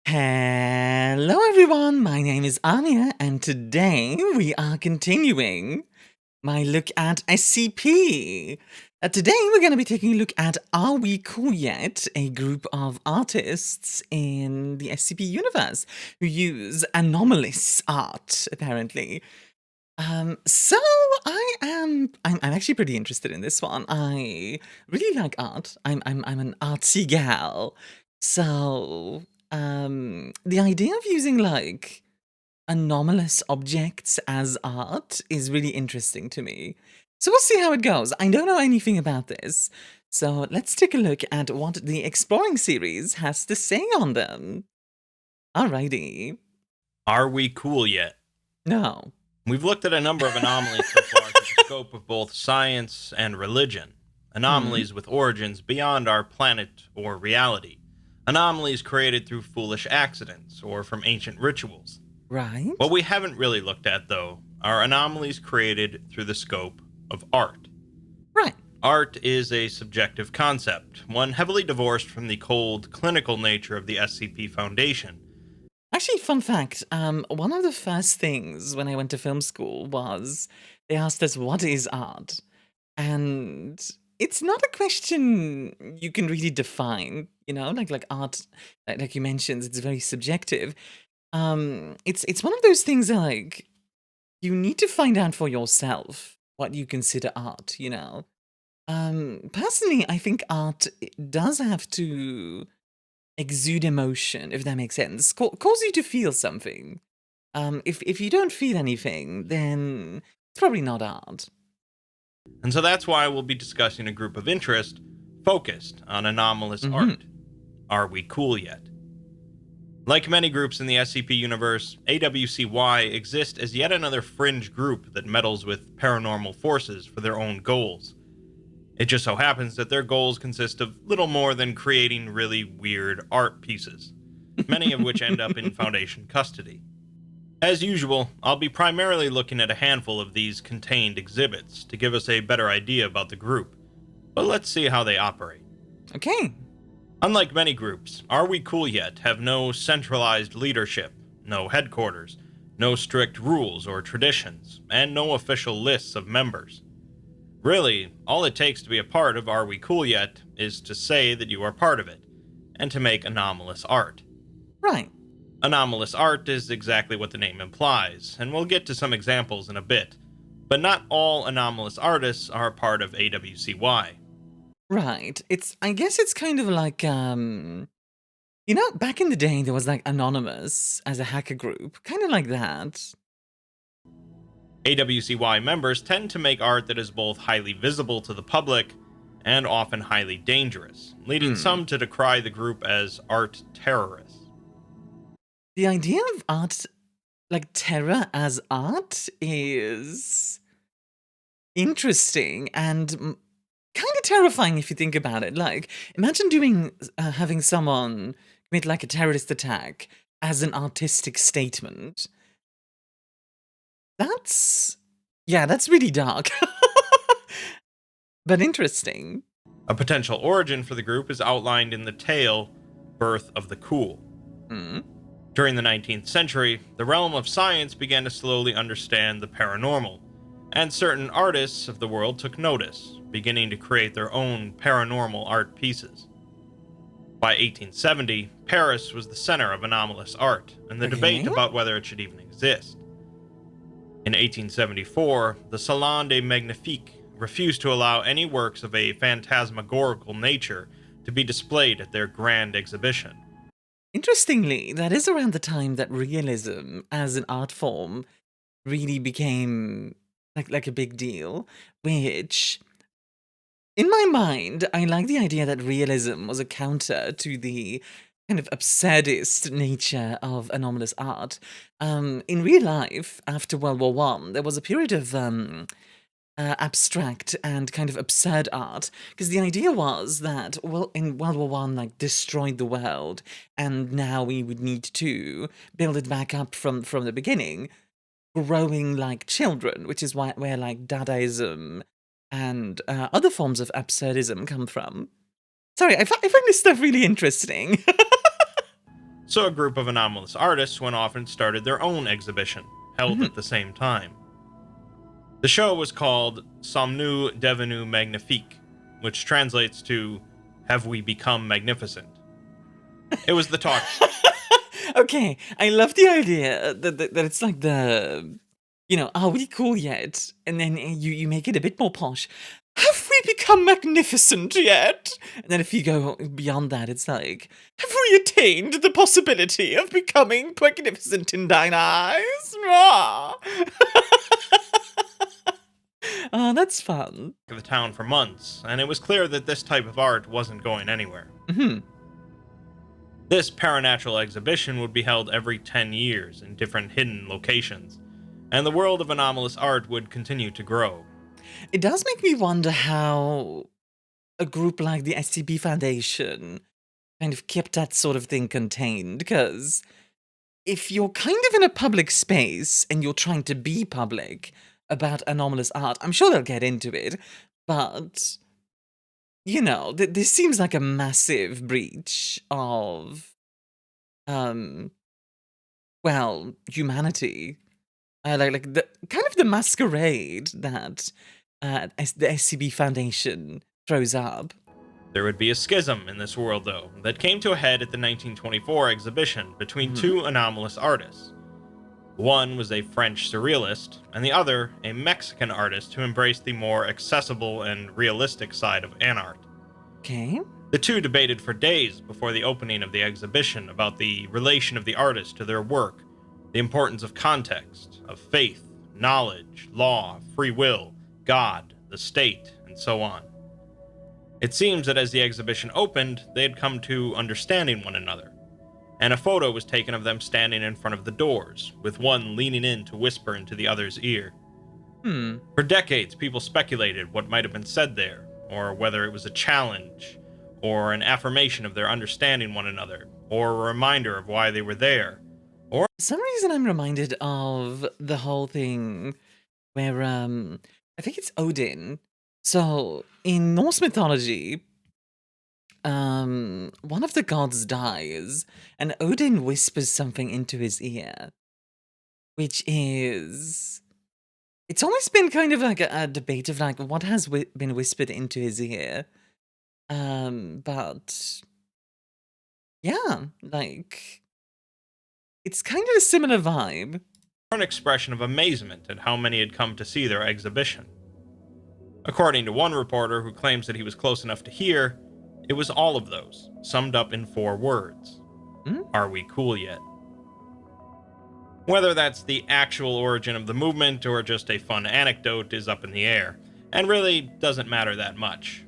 Hello everyone, my name is Armia, and today we are continuing my look at SCP. Today we're going to be taking a look at Are We Cool Yet?, a group of artists in the SCP universe who use anomalous art, apparently. So I'm actually pretty interested in this one. I really like art. I'm an artsy gal. So the idea of using like anomalous objects as art is really interesting to me. So we'll see how it goes. I don't know anything about this. So let's take a look at what the Exploring series has to say on them. Alrighty. Are we cool yet? No. We've looked at a number of anomalies so far through the scope of both science and religion. Anomalies with origins beyond our planet or reality. Anomalies created through foolish accidents or from ancient rituals. Right. What we haven't really looked at, though, are anomalies created through the scope of art. Right. Art is a subjective concept, one heavily divorced from the cold, clinical nature of the SCP Foundation. Actually, fun fact, one of the first things when I went to film school was they asked us, what is art? And it's not a question you can really define, you know, like art, like you mentioned, it's very subjective. It's one of those things that, like, you need to find out for yourself what you consider art, you know? Personally, I think art does have to exude emotion, if that makes sense. Cause you to feel something. If you don't feel anything, then it's probably not art. And so that's why we'll be discussing a group of interest focused on anomalous art. Are we cool yet? Like many groups in the SCP universe, AWCY exists as yet another fringe group that meddles with paranormal forces for their own goals. It just so happens that their goals consist of little more than creating really weird art pieces, many of which end up in Foundation custody. As usual, I'll be primarily looking at a handful of these contained exhibits to give us a better idea about the group, but let's see how they operate. Okay. Unlike many groups, Are We Cool Yet? Have no centralized leadership, no headquarters, no strict rules or traditions, and no official lists of members. Really, all it takes to be a part of Are We Cool Yet? Is to say that you are part of it, and to make anomalous art. Right. Anomalous art is exactly what the name implies, and we'll get to some examples in a bit, but not all anomalous artists are part of AWCY. Right. I guess it's kind of like, you know, back in the day, there was like Anonymous as a hacker group, kind of like that. AWCY members tend to make art that is both highly visible to the public and often highly dangerous, leading some to decry the group as art terrorists. The idea of art, like terror as art, is interesting and kind of terrifying if you think about it. Like, imagine having someone commit like a terrorist attack as an artistic statement. That's really dark. But interesting. A potential origin for the group is outlined in the tale Birth of the Cool. During the 19th century, the realm of science began to slowly understand the paranormal, and certain artists of the world took notice, beginning to create their own paranormal art pieces. By 1870, Paris was the center of anomalous art, and the debate about whether it should even exist. In 1874, the Salon des Magnifiques refused to allow any works of a phantasmagorical nature to be displayed at their grand exhibition. Interestingly, that is around the time that realism as an art form really became like a big deal, which, in my mind, I like the idea that realism was a counter to the kind of absurdist nature of anomalous art. In real life, after World War I, there was a period of abstract and kind of absurd art, because the idea was that, well, in World War I, like, destroyed the world, and now we would need to build it back up from the beginning, growing like children, which is where like Dadaism and other forms of absurdism come from. Sorry, I find this stuff really interesting. So a group of anomalous artists went off and started their own exhibition, held at the same time. The show was called Sommes-nous devenus magnifiques, which translates to Have We Become Magnificent? It was the talk. Okay, I love the idea that it's like the, are we cool yet? And then you make it a bit more posh. Have we become magnificent yet? And then if you go beyond that, it's like, have we attained the possibility of becoming magnificent in thine eyes? Ah. Oh, that's fun. The town for months, and it was clear that this type of art wasn't going anywhere. This paranatural exhibition would be held every 10 years in different hidden locations, and the world of anomalous art would continue to grow. It does make me wonder how a group like the SCP Foundation kind of kept that sort of thing contained, because if you're kind of in a public space and you're trying to be public about anomalous art, I'm sure they'll get into it, but, this seems like a massive breach of, humanity. Like the kind of the masquerade that the SCP Foundation throws up. There would be a schism in this world, though, that came to a head at the 1924 exhibition between two anomalous artists. One was a French surrealist, and the other a Mexican artist who embraced the more accessible and realistic side of art. Okay. The two debated for days before the opening of the exhibition about the relation of the artist to their work, the importance of context, of faith, knowledge, law, free will, God, the state, and so on. It seems that as the exhibition opened, they had come to understanding one another, and a photo was taken of them standing in front of the doors, with one leaning in to whisper into the other's ear. For decades, people speculated what might have been said there, or whether it was a challenge, or an affirmation of their understanding one another, or a reminder of why they were there. For some reason, I'm reminded of the whole thing where, I think it's Odin. So, in Norse mythology, one of the gods dies, and Odin whispers something into his ear, which is... It's always been kind of like a debate of, like, what has been whispered into his ear. But... yeah, like... It's kind of a similar vibe. An expression of amazement at how many had come to see their exhibition. According to one reporter who claims that he was close enough to hear, it was all of those, summed up in 4 words. Are we cool yet? Whether that's the actual origin of the movement or just a fun anecdote is up in the air, and really doesn't matter that much.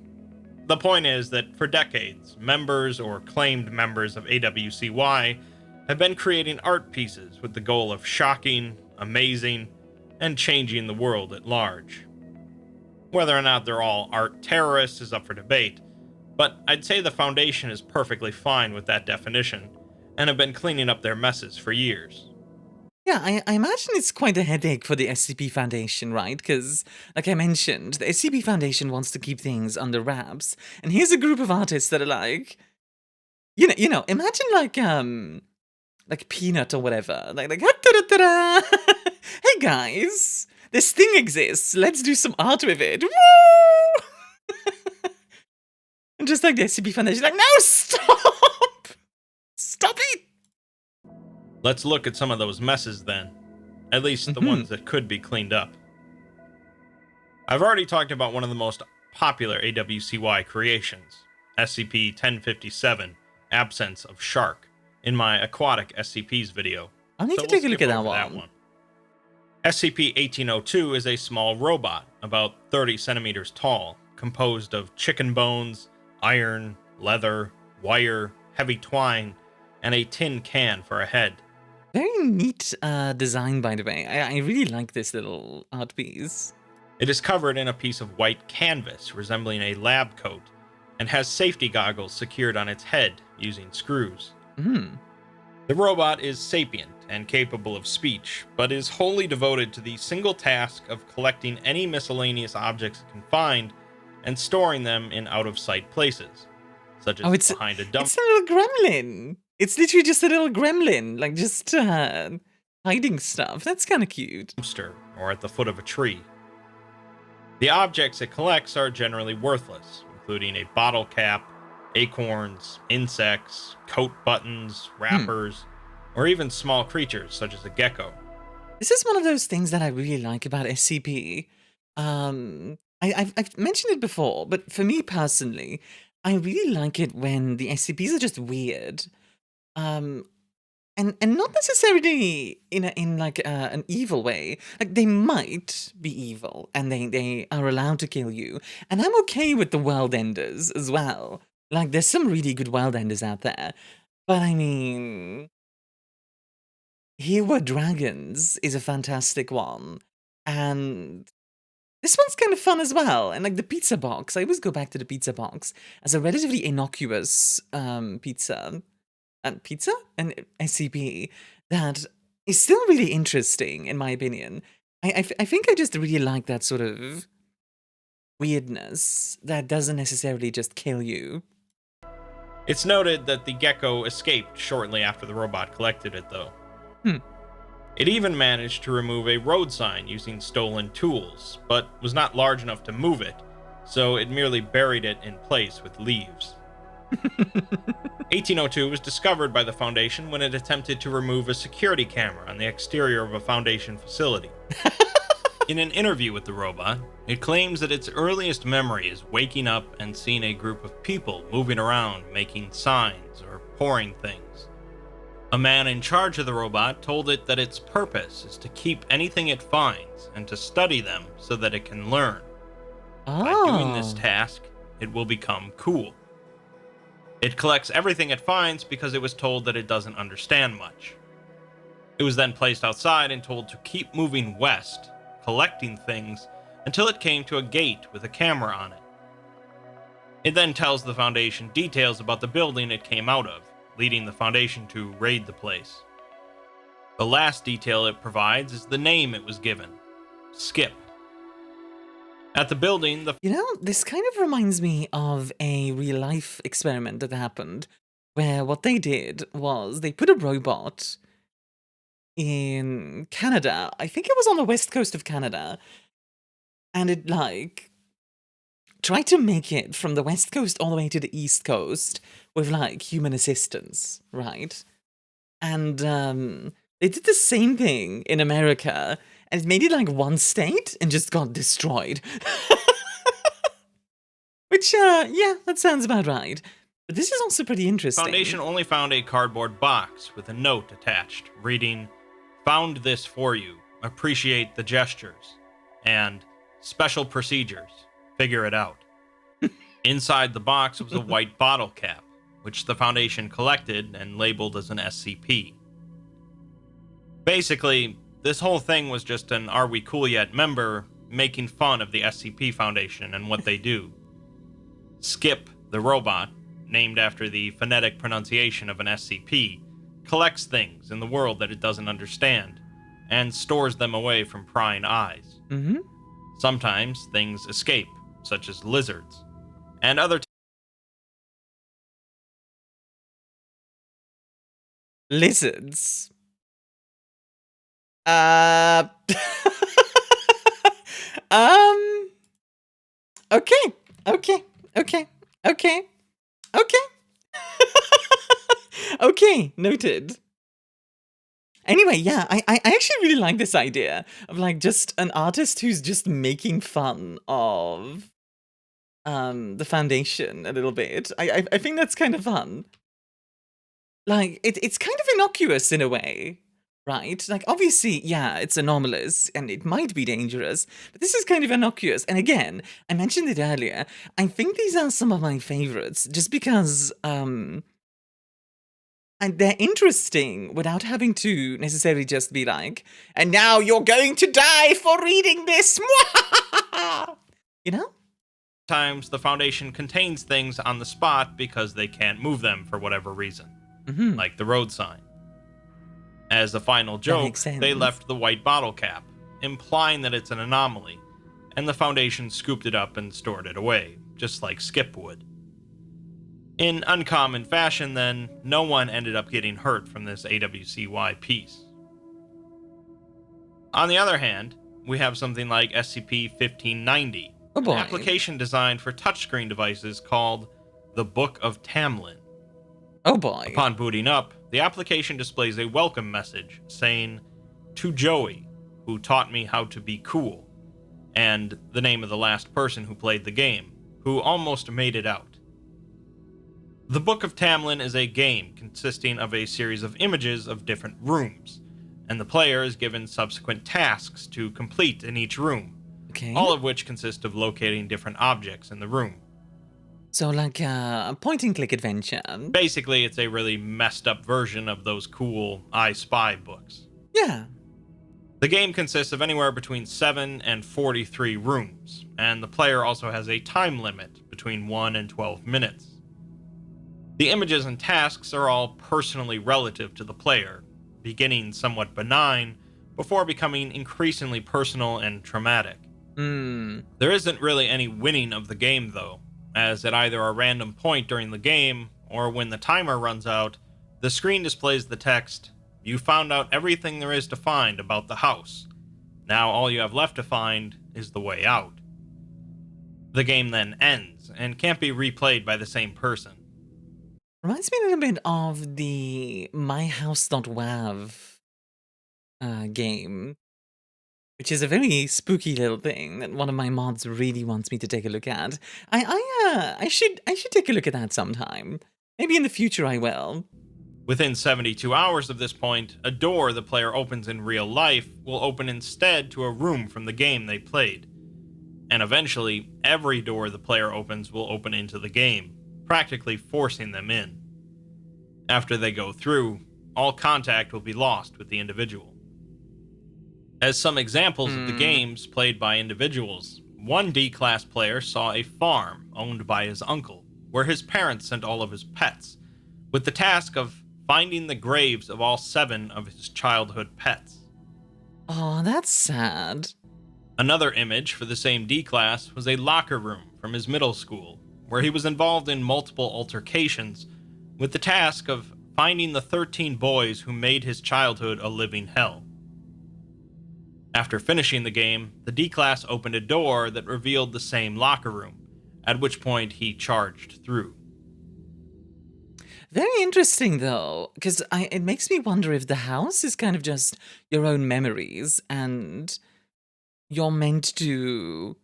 The point is that for decades, members or claimed members of AWCY have been creating art pieces with the goal of shocking, amazing, and changing the world at large. Whether or not they're all art terrorists is up for debate, but I'd say the Foundation is perfectly fine with that definition, and have been cleaning up their messes for years. Yeah, I imagine it's quite a headache for the SCP Foundation, right? Because, like I mentioned, the SCP Foundation wants to keep things under wraps, and here's a group of artists that are like, imagine like Peanut or whatever, like "Da-da-da-da." Hey guys, this thing exists. Let's do some art with it. Woo! And just like the SCP Foundation, like, no, stop, stop it. Let's look at some of those messes then, at least the ones that could be cleaned up. I've already talked about one of the most popular AWCY creations, SCP-1057, Absence of Shark, in my Aquatic SCPs video. I need to take a look at that one. SCP-1802 is a small robot, about 30 centimeters tall, composed of chicken bones, iron, leather, wire, heavy twine, and a tin can for a head. Very neat design, by the way. I really like this little art piece. It is covered in a piece of white canvas resembling a lab coat, and has safety goggles secured on its head using screws. The robot is sapient and capable of speech, but is wholly devoted to the single task of collecting any miscellaneous objects it can find and storing them in out-of-sight places, such as behind a dump. It's a little gremlin. It's literally just a little gremlin, like just hiding stuff. That's kind of cute. Or at the foot of a tree. The objects it collects are generally worthless, including a bottle cap, acorns, insects, coat buttons, wrappers, or even small creatures such as a gecko. This is one of those things that I really like about SCP. I've mentioned it before, but for me personally, I really like it when the SCPs are just weird. And not necessarily in like an evil way. Like they might be evil, and they are allowed to kill you. And I'm okay with the world enders as well. Like there's some really good world enders out there, but I mean, Here Were Dragons is a fantastic one, and this one's kind of fun as well. And like the pizza box, I always go back to the pizza box as a relatively innocuous pizza. An SCP that is still really interesting, in my opinion. I think I just really like that sort of weirdness that doesn't necessarily just kill you. It's noted that the gecko escaped shortly after the robot collected it, though. It even managed to remove a road sign using stolen tools, but was not large enough to move it, so it merely buried it in place with leaves. 1802 was discovered by the Foundation when it attempted to remove a security camera on the exterior of a Foundation facility. In an interview with the robot, it claims that its earliest memory is waking up and seeing a group of people moving around, making signs or pouring things. A man in charge of the robot told it that its purpose is to keep anything it finds and to study them so that it can learn. By doing this task, it will become cool. It collects everything it finds because it was told that it doesn't understand much. It was then placed outside and told to keep moving west, collecting things, until it came to a gate with a camera on it. It then tells the Foundation details about the building it came out of, leading the Foundation to raid the place. The last detail it provides is the name it was given, Skip. At the building, You know, this kind of reminds me of a real-life experiment that happened, where what they did was they put a robot in Canada. I think it was on the west coast of Canada, and it, like, tried to make it from the west coast all the way to the east coast with, like, human assistance, right? And they did the same thing in America, and it made it like one state and just got destroyed. Which, yeah, that sounds about right. But this is also pretty interesting. Foundation only found a cardboard box with a note attached, reading, "Found this for you. Appreciate the gestures." And "Special procedures. Figure it out." Inside the box was a white bottle cap, which the Foundation collected and labeled as an SCP. Basically, this whole thing was just an Are We Cool Yet member making fun of the SCP Foundation and what they do. Skip, the robot, named after the phonetic pronunciation of an SCP, collects things in the world that it doesn't understand, and stores them away from prying eyes. Sometimes things escape, such as lizards, and other lizards. Okay. Okay, noted. Anyway, yeah, I actually really like this idea of like just an artist who's just making fun of the Foundation a little bit. I think that's kind of fun. Like it's kind of innocuous in a way, right? Like obviously, yeah, it's anomalous and it might be dangerous, but this is kind of innocuous. And again, I mentioned it earlier. I think these are some of my favorites just because and they're interesting without having to necessarily just be like, and now you're going to die for reading this. You know? times the Foundation contains things on the spot because they can't move them for whatever reason, like the road sign. As a final joke, they left the white bottle cap, implying that it's an anomaly, and the Foundation scooped it up and stored it away, just like Skip would. In uncommon fashion, then, no one ended up getting hurt from this AWCY piece. On the other hand, we have something like SCP-1590, Oh boy. an application designed for touchscreen devices called the Book of Tamlin. Oh boy. Upon booting up, the application displays a welcome message saying, "To Joey, who taught me how to be cool," and the name of the last person who played the game, who almost made it out. The Book of Tamlin is a game consisting of a series of images of different rooms, and the player is given subsequent tasks to complete in each room, Okay. all of which consist of locating different objects in the room. So like a point-and-click adventure. Basically, it's a really messed up version of those cool I Spy books. Yeah. The game consists of anywhere between 7 and 43 rooms, and the player also has a time limit between 1 and 12 minutes. The images and tasks are all personally relative to the player, beginning somewhat benign before becoming increasingly personal and traumatic. There isn't really any winning of the game though, as at either a random point during the game or when the timer runs out, the screen displays the text, "You found out everything there is to find about the house. Now all you have left to find is the way out." The game then ends and can't be replayed by the same person. Reminds me a little bit of the myhouse.wav game, which is a very spooky little thing that one of my mods really wants me to take a look at. I should take a look at that sometime. Maybe in the future I will. Within 72 hours of this point, a door the player opens in real life will open instead to a room from the game they played. And eventually, every door the player opens will open into the game, practically forcing them in. After they go through, all contact will be lost with the individual. As some examples of the games played by individuals, one D-class player saw a farm owned by his uncle, where his parents sent all of his pets, with the task of finding the graves of all 7 of his childhood pets. Oh, that's sad. Another image for the same D-class was a locker room from his middle school, where he was involved in multiple altercations, with the task of finding the 13 boys who made his childhood a living hell. After finishing the game, the D-class opened a door that revealed the same locker room, at which point he charged through. Very interesting, though, because it makes me wonder if the house is kind of just your own memories, and you're meant to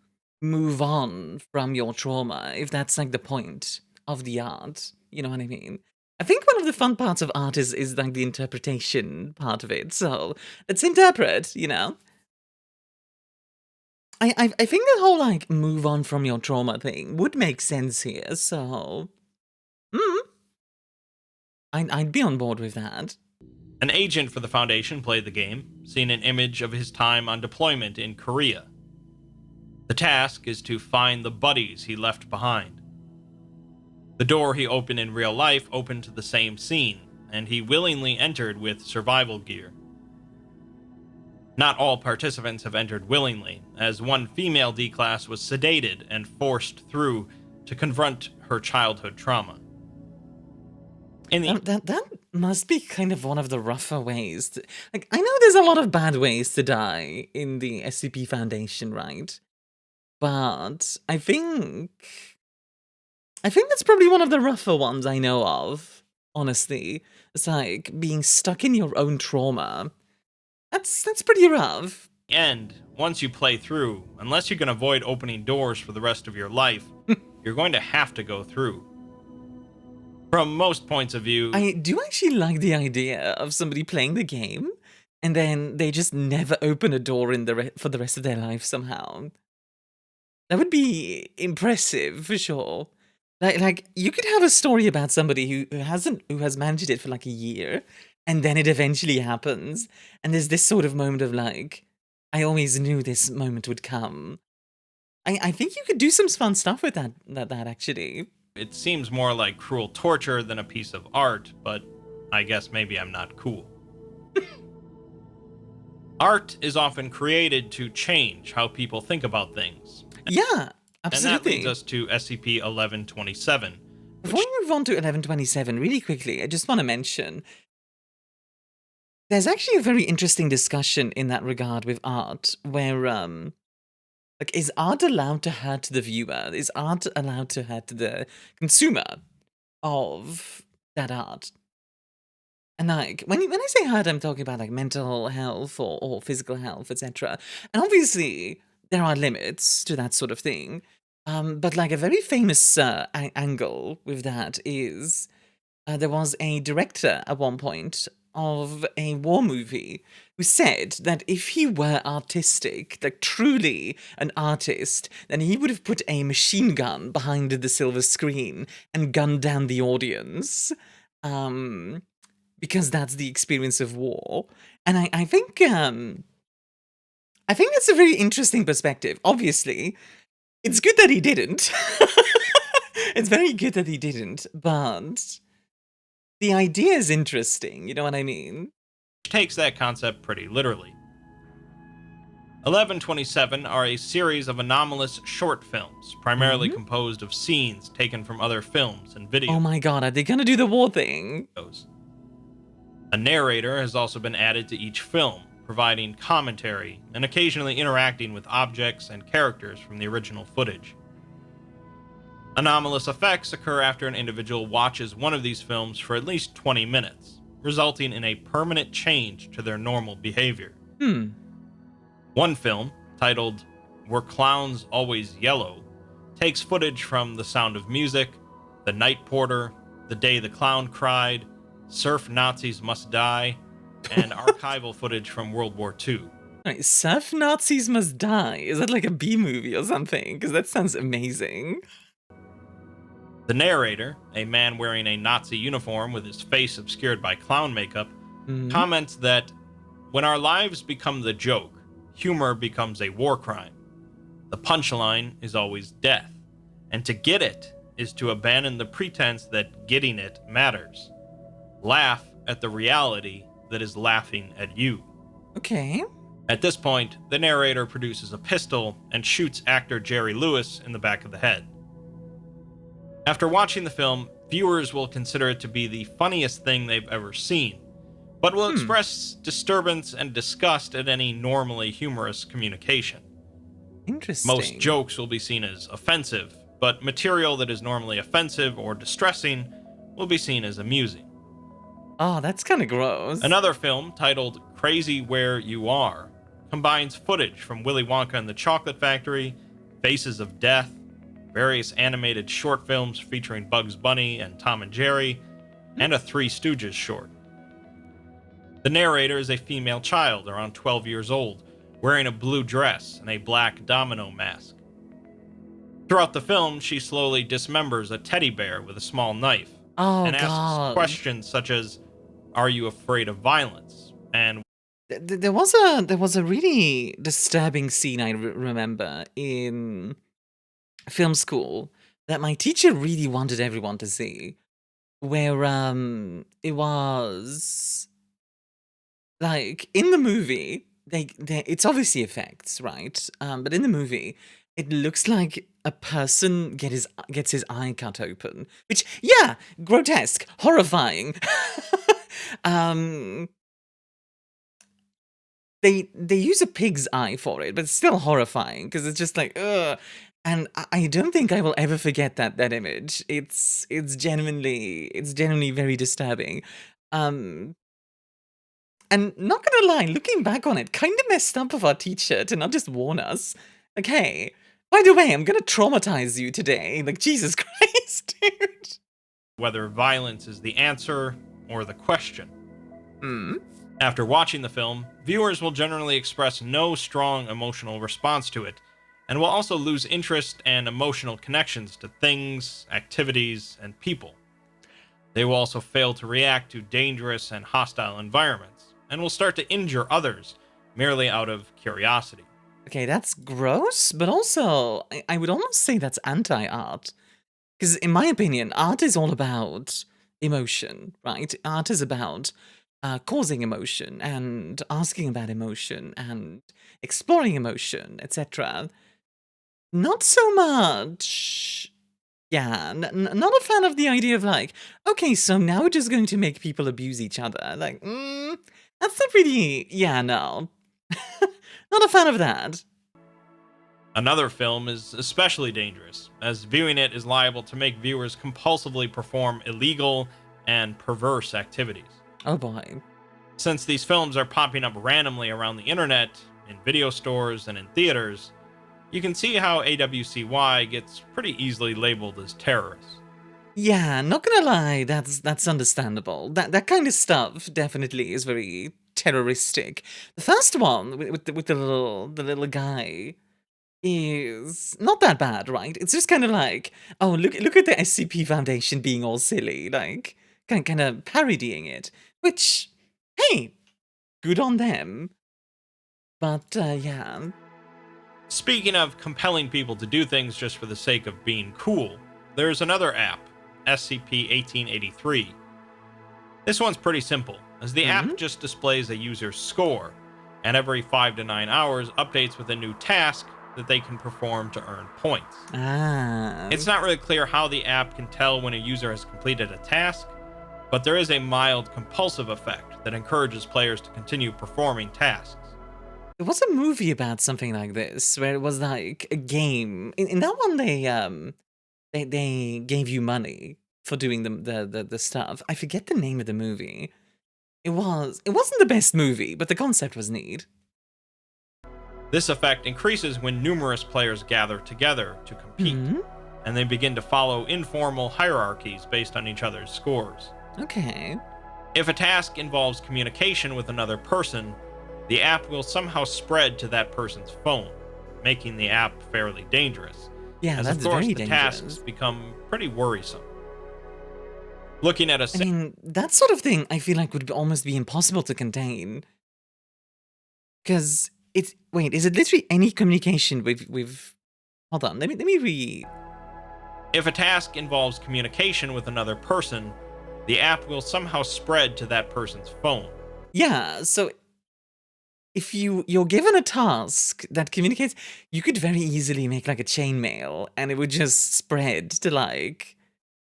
move on from your trauma, if that's like the point of the art. You know what I mean? I think one of the fun parts of art is like the interpretation part of it. So let's interpret, you know? I think the whole like move on from your trauma thing would make sense here, so I'd be on board with that. An agent for the Foundation played the game, seeing an image of his time on deployment in Korea. The task is to find the buddies he left behind. The door he opened in real life opened to the same scene, and he willingly entered with survival gear. Not all participants have entered willingly, as one female D-class was sedated and forced through to confront her childhood trauma. That must be kind of one of the rougher ways. Like, I know there's a lot of bad ways to die in the SCP Foundation, right? But I think that's probably one of the rougher ones I know of, honestly. It's like being stuck in your own trauma. That's pretty rough. And once you play through, unless you can avoid opening doors for the rest of your life, you're going to have to go through. From most points of view, I do actually like the idea of somebody playing the game and then they just never open a door for the rest of their life somehow. That would be impressive for sure. Like you could have a story about somebody who has managed it for like a year, and then it eventually happens, and there's this sort of moment of like, I always knew this moment would come. I think you could do some fun stuff with that actually. it seems more like cruel torture than a piece of art, but I guess maybe I'm not cool. Art is often created to change how people think about things. Yeah, absolutely. And that leads us to SCP-1127, Before we move on to 1127, really quickly, I just want to mention there's actually a very interesting discussion in that regard with art, where like, is art allowed to hurt the viewer? Is art allowed to hurt the consumer of that art? And like when I say hurt, I'm talking about like mental health or physical health, etc. And obviously there are limits to that sort of thing. But like a very famous angle with that is there was a director at one point of a war movie who said that if he were artistic, like truly an artist, then he would have put a machine gun behind the silver screen and gunned down the audience. Because that's the experience of war. And I think that's a very interesting perspective. Obviously, it's good that he didn't. It's very good that he didn't, but the idea is interesting, you know what I mean? Takes that concept pretty literally. 1127 are a series of anomalous short films, primarily composed of scenes taken from other films and videos. Oh my god, are they gonna do the war thing? A narrator has also been added to each film, providing commentary and occasionally interacting with objects and characters from the original footage. Anomalous effects occur after an individual watches one of these films for at least 20 minutes, resulting in a permanent change to their normal behavior. One film, titled Were Clowns Always Yellow, takes footage from The Sound of Music, The Night Porter, The Day the Clown Cried, Surf Nazis Must Die, and archival footage from World War II. Right, Surf Nazis Must Die. Is that like a B movie or something? Because that sounds amazing. The narrator, a man wearing a Nazi uniform with his face obscured by clown makeup, comments that when our lives become the joke, humor becomes a war crime. The punchline is always death, and to get it is to abandon the pretense that getting it matters. Laugh at the reality that is laughing at you. Okay. At this point, the narrator produces a pistol and shoots actor Jerry Lewis in the back of the head. After watching the film, viewers will consider it to be the funniest thing they've ever seen, but will express disturbance and disgust at any normally humorous communication. Interesting. Most jokes will be seen as offensive, but material that is normally offensive or distressing will be seen as amusing. Oh, that's kind of gross. Another film, titled Crazy Where You Are, combines footage from Willy Wonka and the Chocolate Factory, Faces of Death, various animated short films featuring Bugs Bunny and Tom and Jerry, and a Three Stooges short. The narrator is a female child around 12 years old, wearing a blue dress and a black domino mask. Throughout the film, she slowly dismembers a teddy bear with a small knife, and asks questions such as, "Are you afraid of violence?" And there was a really disturbing scene I remember in film school that my teacher really wanted everyone to see, where it was like in the movie they it's obviously effects, right? But in the movie it looks like a person gets his eye cut open, which, yeah, grotesque, horrifying. They use a pig's eye for it, but it's still horrifying because it's just like, ugh. And I don't think I will ever forget that image. It's genuinely very disturbing. And not gonna lie, looking back on it, kind of messed up of our teacher to not just warn us. Like, hey, by the way, I'm gonna traumatize you today. Like, Jesus Christ, dude. Whether violence is the answer or the question. After watching the film, viewers will generally express no strong emotional response to it, and will also lose interest and emotional connections to things, activities, and people. They will also fail to react to dangerous and hostile environments, and will start to injure others merely out of curiosity. Okay, that's gross, but also, I would almost say that's anti-art. Because in my opinion, art is all about emotion, right? Art is about causing emotion and asking about emotion and exploring emotion, etc. Not so much Yeah, not a fan of the idea of like, okay, so now we're just going to make people abuse each other. Like, that's not really, yeah, no. Not a fan of that. Another film is especially dangerous, as viewing it is liable to make viewers compulsively perform illegal and perverse activities. Oh boy. Since these films are popping up randomly around the internet, in video stores, and in theaters, you can see how AWCY gets pretty easily labeled as terrorists. Yeah, not gonna lie, that's understandable. That kind of stuff definitely is very terroristic. The first one with the little guy is not that bad, right? It's just kind of like, oh, look at the SCP Foundation being all silly, like kind of parodying it. Which, hey, good on them. But yeah. Speaking of compelling people to do things just for the sake of being cool, there's another app, SCP-1803. This one's pretty simple, as the app just displays a user's score, and every 5 to 9 hours updates with a new task that they can perform to earn points. It's not really clear how the app can tell when a user has completed a task, but there is a mild compulsive effect that encourages players to continue performing tasks. There was a movie about something like this, where it was like a game. In that one, they gave you money for doing the stuff. I forget the name of the movie. It wasn't the best movie, but the concept was neat. This effect increases when numerous players gather together to compete, and they begin to follow informal hierarchies based on each other's scores. Okay. If a task involves communication with another person, the app will somehow spread to that person's phone, making the app fairly dangerous. Yeah, as that's of course very the dangerous. tasks become pretty worrisome. Looking at I mean, that sort of thing I feel like would almost be impossible to contain. Because wait, is it literally any communication with hold on, let me read. If a task involves communication with another person, the app will somehow spread to that person's phone. Yeah, so if you're given a task that communicates, you could very easily make like a chainmail and it would just spread to like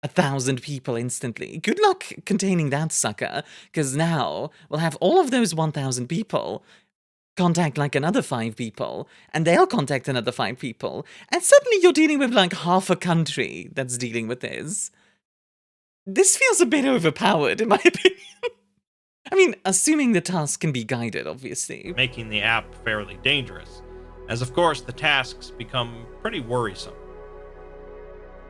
1,000 people instantly. Good luck containing that sucker, because now we'll have all of those 1,000 people contact like another 5 people, and they'll contact another 5 people, and suddenly you're dealing with like half a country that's dealing with this. This feels a bit overpowered, in my opinion. I mean, assuming the task can be guided, obviously. Making the app fairly dangerous, as of course the tasks become pretty worrisome.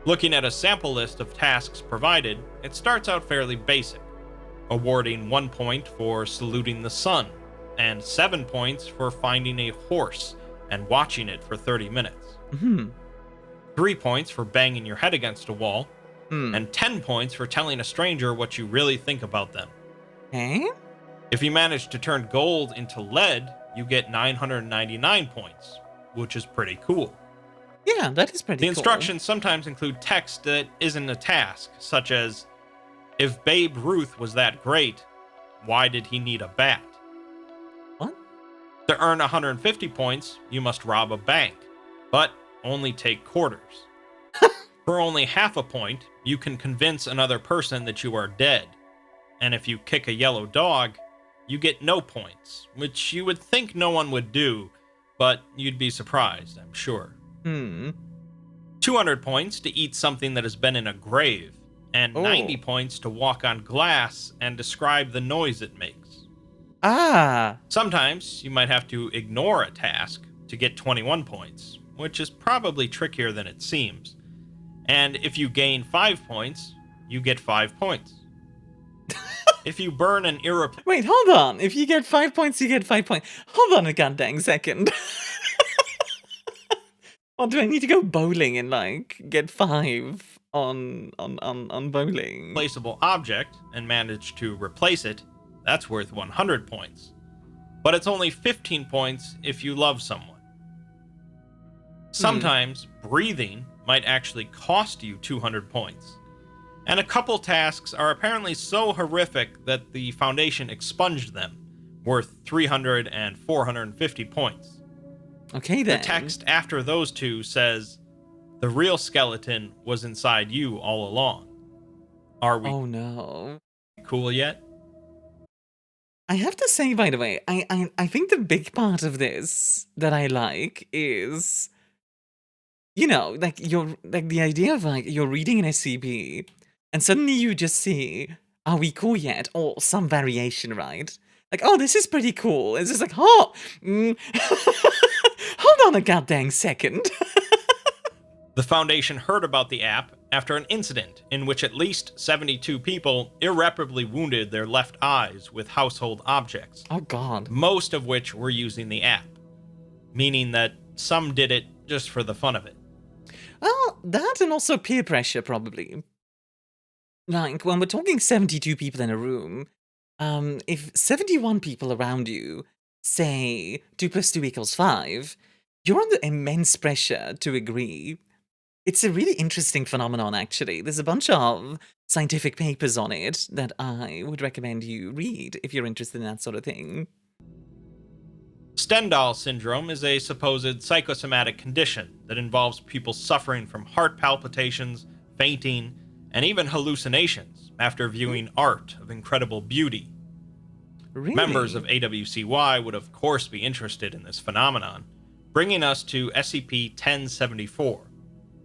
Looking at a sample list of tasks provided, it starts out fairly basic, awarding 1 point for saluting the sun, and 7 points for finding a horse and watching it for 30 minutes. 3 points for banging your head against a wall, and 10 points for telling a stranger what you really think about them. Eh? If you manage to turn gold into lead, you get 999 points, which is pretty cool. Yeah, that is pretty The cool. instructions sometimes include text that isn't a task, such as, if Babe Ruth was that great, why did he need a bat? What? To earn 150 points, you must rob a bank, but only take quarters. For only half a point, you can convince another person that you are dead. And if you kick a yellow dog, you get no points, which you would think no one would do, but you'd be surprised, I'm sure. 200 points to eat something that has been in a grave, and 90 points to walk on glass and describe the noise it makes. Sometimes you might have to ignore a task to get 21 points, which is probably trickier than it seems. And if you gain 5 points, you get 5 points. If you burn an Wait, hold on. If you get 5 points, you get 5 points. Hold on a goddamn second. Or do I need to go bowling and like get 5 on bowling? Replaceable object and manage to replace it, that's worth 100 points. But it's only 15 points if you love someone. Sometimes breathing might actually cost you 200 points. And a couple tasks are apparently so horrific that the Foundation expunged them, worth 300 and 450 points. Okay then. The text after those two says, The real skeleton was inside you all along. Are we Oh no. cool yet? I have to say, by the way, I think the big part of this that I like is, you know, like the idea of like you're reading an SCP and suddenly you just see, are we cool yet? Or some variation, right? Like, oh, this is pretty cool. It's just like, oh, hold on a goddamn second. The Foundation heard about the app after an incident in which at least 72 people irreparably wounded their left eyes with household objects. Oh god. Most of which were using the app, meaning that some did it just for the fun of it. Well, that and also peer pressure, probably. Like, when we're talking 72 people in a room, if 71 people around you say 2 + 2 = 5, you're under immense pressure to agree. It's a really interesting phenomenon, actually. There's a bunch of scientific papers on it that I would recommend you read if you're interested in that sort of thing. Stendhal syndrome is a supposed psychosomatic condition that involves people suffering from heart palpitations, fainting, and even hallucinations after viewing art of incredible beauty. Really? Members of AWCY would of course be interested in this phenomenon, bringing us to SCP-1074,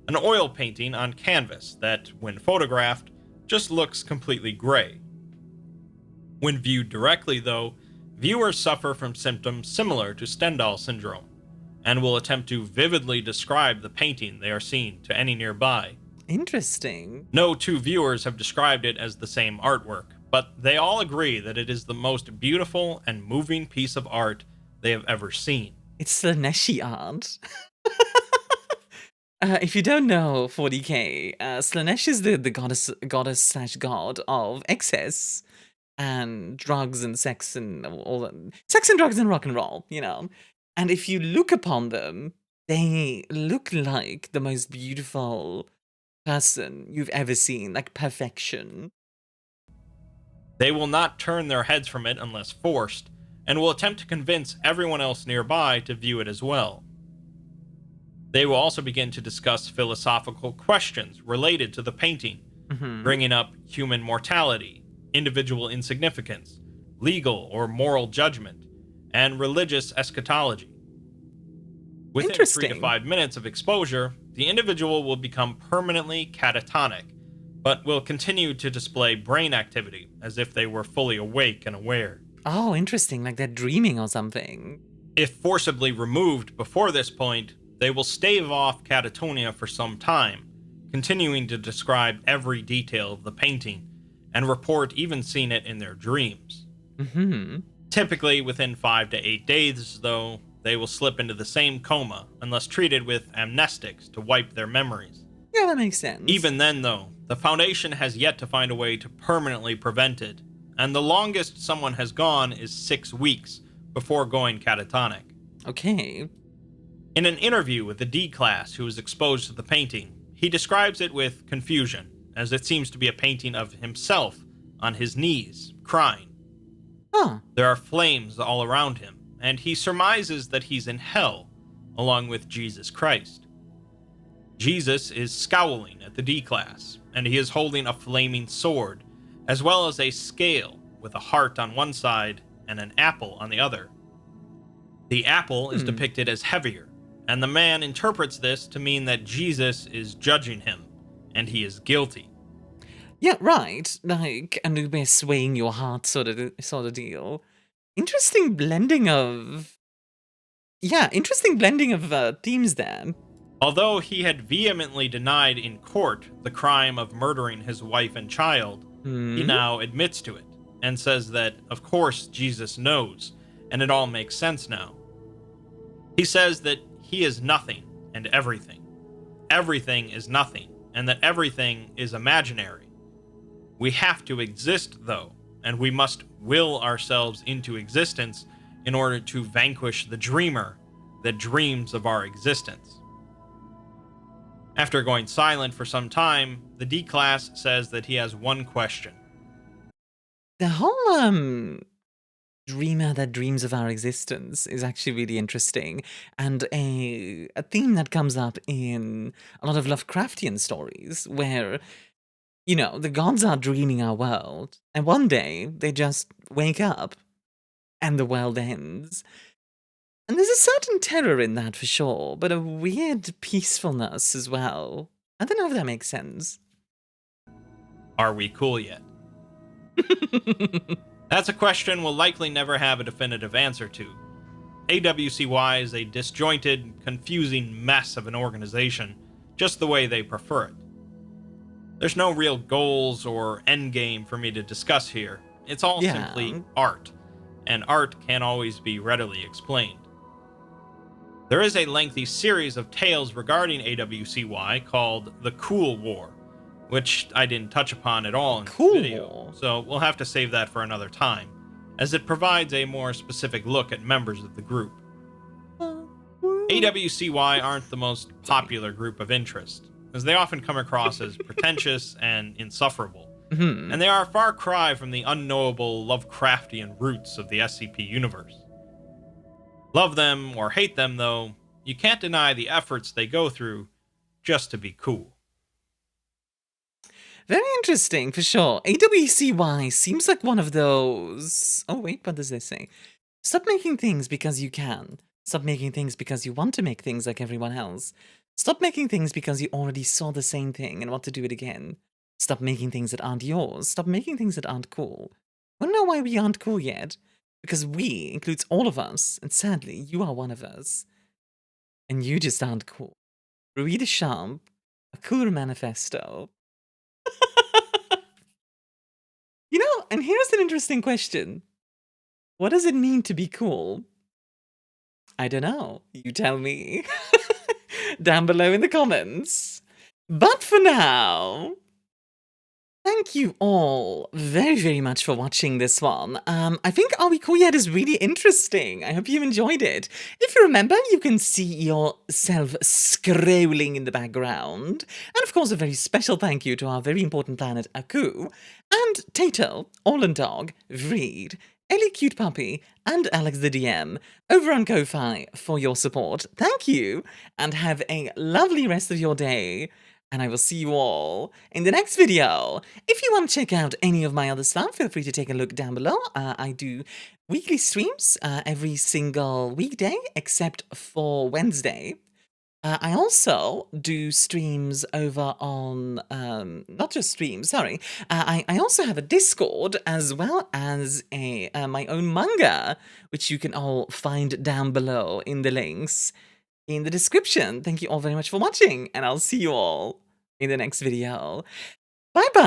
an oil painting on canvas that, when photographed, just looks completely gray. When viewed directly, though, viewers suffer from symptoms similar to Stendhal syndrome, and will attempt to vividly describe the painting they are seeing to any nearby. Interesting. No two viewers have described it as the same artwork, but they all agree that it is the most beautiful and moving piece of art they have ever seen. It's Slaneshi art. If you don't know 40k, Slanesh is the goddess/god of excess and drugs and sex and all that. Sex and drugs and rock and roll, you know. And if you look upon them, they look like the most beautiful person you've ever seen, like perfection. They will not turn their heads from it unless forced, and will attempt to convince everyone else nearby to view it as well. They will also begin to discuss philosophical questions related to the painting, bringing up human mortality, individual insignificance, legal or moral judgment, and religious eschatology. Within 3 to 5 minutes of exposure, the individual will become permanently catatonic, but will continue to display brain activity as if they were fully awake and aware. Oh, interesting, like they're dreaming or something. If forcibly removed before this point, they will stave off catatonia for some time, continuing to describe every detail of the painting, and report even seeing it in their dreams. Typically, within 5 to 8 days, though, they will slip into the same coma unless treated with amnestics to wipe their memories. Yeah, that makes sense. Even then, though, the Foundation has yet to find a way to permanently prevent it, and the longest someone has gone is 6 weeks before going catatonic. Okay. In an interview with the D class who was exposed to the painting, he describes it with confusion, as it seems to be a painting of himself on his knees, crying. Huh. There are flames all around him, and he surmises that he's in hell, along with Jesus Christ. Jesus is scowling at the D class, and he is holding a flaming sword, as well as a scale with a heart on one side and an apple on the other. The apple is depicted as heavier, and the man interprets this to mean that Jesus is judging him, and he is guilty. Yeah, right. Like Anubis swaying your heart sort of deal. Interesting blending of themes there. Although he had vehemently denied in court the crime of murdering his wife and child, he now admits to it, and says that, of course, Jesus knows, and it all makes sense now. He says that he is nothing and everything. Everything is nothing, and that everything is imaginary. We have to exist, though, and we must will ourselves into existence in order to vanquish the dreamer that dreams of our existence. After going silent for some time, the D-Class says that he has one question. The whole dreamer that dreams of our existence is actually really interesting, and a theme that comes up in a lot of Lovecraftian stories where, you know, the gods are dreaming our world, and one day they just wake up and the world ends. And there's a certain terror in that for sure, but a weird peacefulness as well. I don't know if that makes sense. Are we cool yet? That's a question we'll likely never have a definitive answer to. AWCY is a disjointed, confusing mess of an organization, just the way they prefer it. There's no real goals or endgame for me to discuss here. It's all simply art, and art can't always be readily explained. There is a lengthy series of tales regarding AWCY called The Cool War, which I didn't touch upon at all in this video, so we'll have to save that for another time, as it provides a more specific look at members of the group. AWCY aren't the most popular group of interest, as they often come across as pretentious and insufferable, and they are a far cry from the unknowable Lovecraftian roots of the SCP universe. Love them or hate them, though, you can't deny the efforts they go through just to be cool. Very interesting, for sure. AWCY seems like one of those... Oh, wait, what does this say? Stop making things because you can. Stop making things because you want to make things like everyone else. Stop making things because you already saw the same thing and want to do it again. Stop making things that aren't yours. Stop making things that aren't cool. Wanna know why we aren't cool yet? Because we includes all of us, and sadly, you are one of us. And you just aren't cool. Read a Sharp, a cooler manifesto. You know, and here's an interesting question. What does it mean to be cool? I don't know. You tell me. Down below in the comments. But for now, thank you all very, very much for watching this one. I think Are We Cool Yet is really interesting. I hope you enjoyed it. If you remember, you can see yourself scrolling in the background. And of course, a very special thank you to our very important planet, Aku, and Tato, Orlan Dog, Reed, Ellie Cute Puppy, and Alex the DM over on Ko-Fi for your support. Thank you, and have a lovely rest of your day. And I will see you all in the next video. If you want to check out any of my other stuff, feel free to take a look down below. I do weekly streams every single weekday, except for Wednesday. I also do streams over on, not just streams, sorry. I also have a Discord as well as my own manga, which you can all find down below in the links in the description. Thank you all very much for watching, and I'll see you all in the next video. Bye-bye!